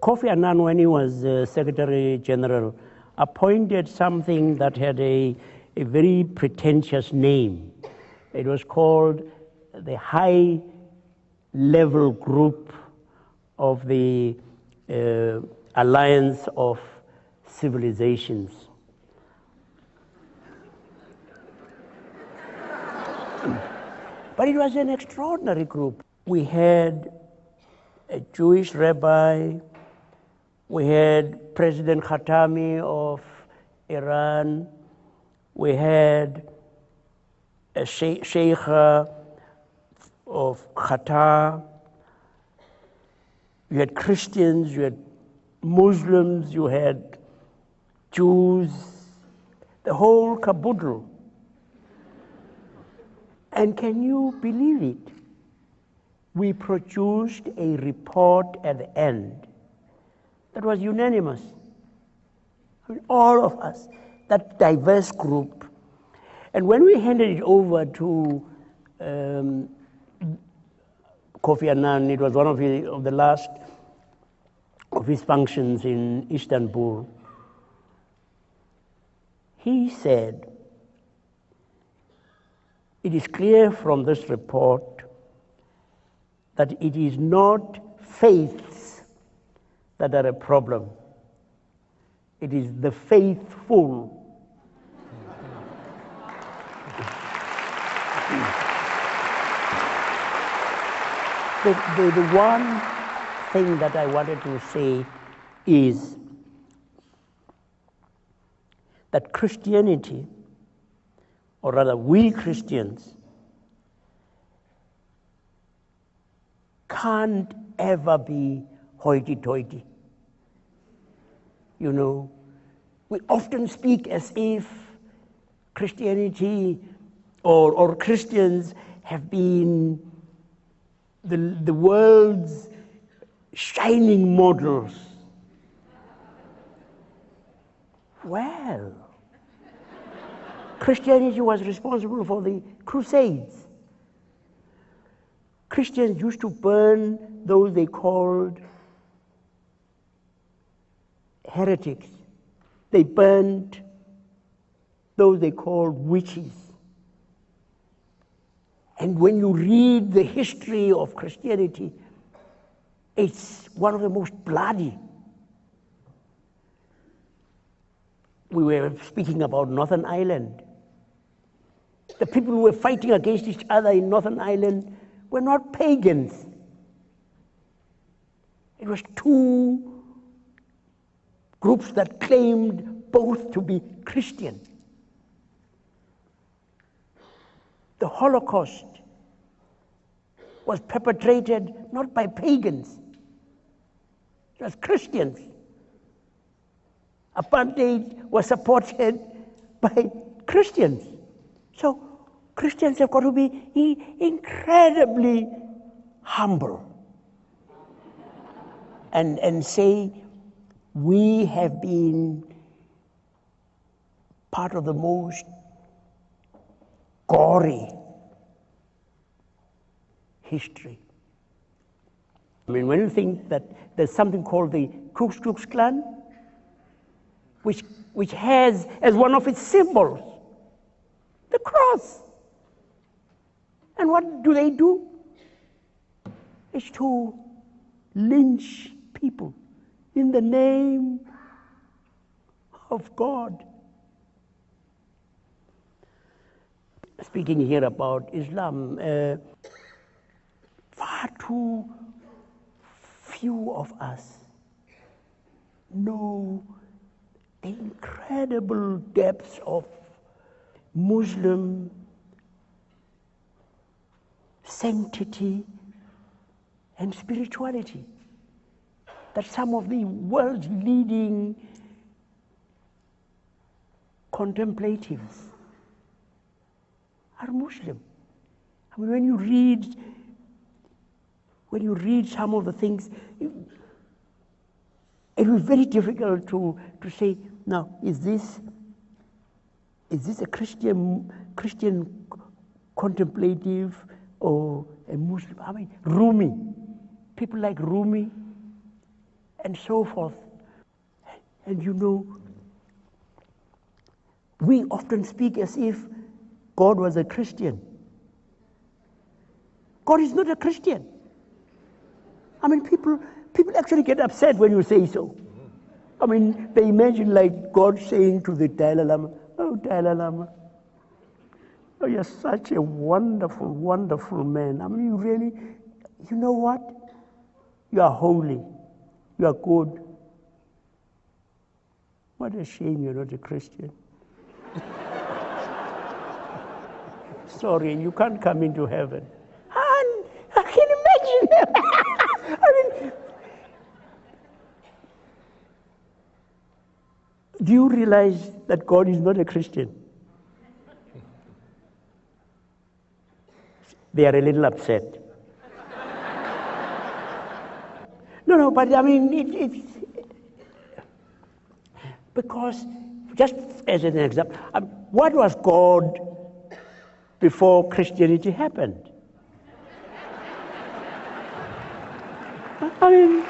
Kofi Annan, when he was Secretary General, appointed something that had a very pretentious name. It was called the High Level Group of the Alliance of Civilizations. But it was an extraordinary group. We had a Jewish rabbi, we had President Khatami of Iran, we had a sheikh of Qatar, you had Christians, you had Muslims, you had Jews, the whole caboodle. And can you believe it? We produced a report at the end that was unanimous. I mean, all of us, that diverse group. And when we handed it over to Kofi Annan, it was one of the last of his functions in Istanbul, he said, "It is clear from this report that it is not faiths that are a problem. It is the faithful." The one thing that I wanted to say is that Christianity, or rather we Christians, can't ever be hoity-toity. You know, we often speak as if Christianity or Christians have been the world's shining models. Well, Christianity was responsible for the Crusades. Christians used to burn those they called heretics. They burned those they called witches. And when you read the history of Christianity, it's one of the most bloody. We were speaking about Northern Ireland. The people who were fighting against each other in Northern Ireland were not pagans. It was two groups that claimed both to be Christian. The Holocaust was perpetrated not by pagans, it was Christians. Apartheid was supported by Christians. So Christians have got to be incredibly humble and say, we have been part of the most gory history. I mean, when you think that there's something called the Ku Klux Klan, which has as one of its symbols the cross. And what do? It's to lynch people in the name of God. Speaking here about Islam, far too few of us know the incredible depths of Muslim sanctity and spirituality that some of the world's leading contemplatives are Muslim. I mean, when you read some of the things, it was very difficult to say, now, is this a Christian contemplative or a Muslim? I mean, Rumi, people like Rumi, and so forth. And you know, we often speak as if God was a Christian. God is not a Christian. I mean, people actually get upset when you say so. I mean, they imagine like God saying to the Dalai Lama, "Oh, Dalai Lama, oh, you're such a wonderful, wonderful man. I mean, you know what? You are holy. You are good. What a shame you're not a Christian." Sorry, you can't come into heaven. And I can imagine. I mean, do you realize that God is not a Christian? They are a little upset. No, but I mean, it's because, just as an example, what was God before Christianity happened? I mean,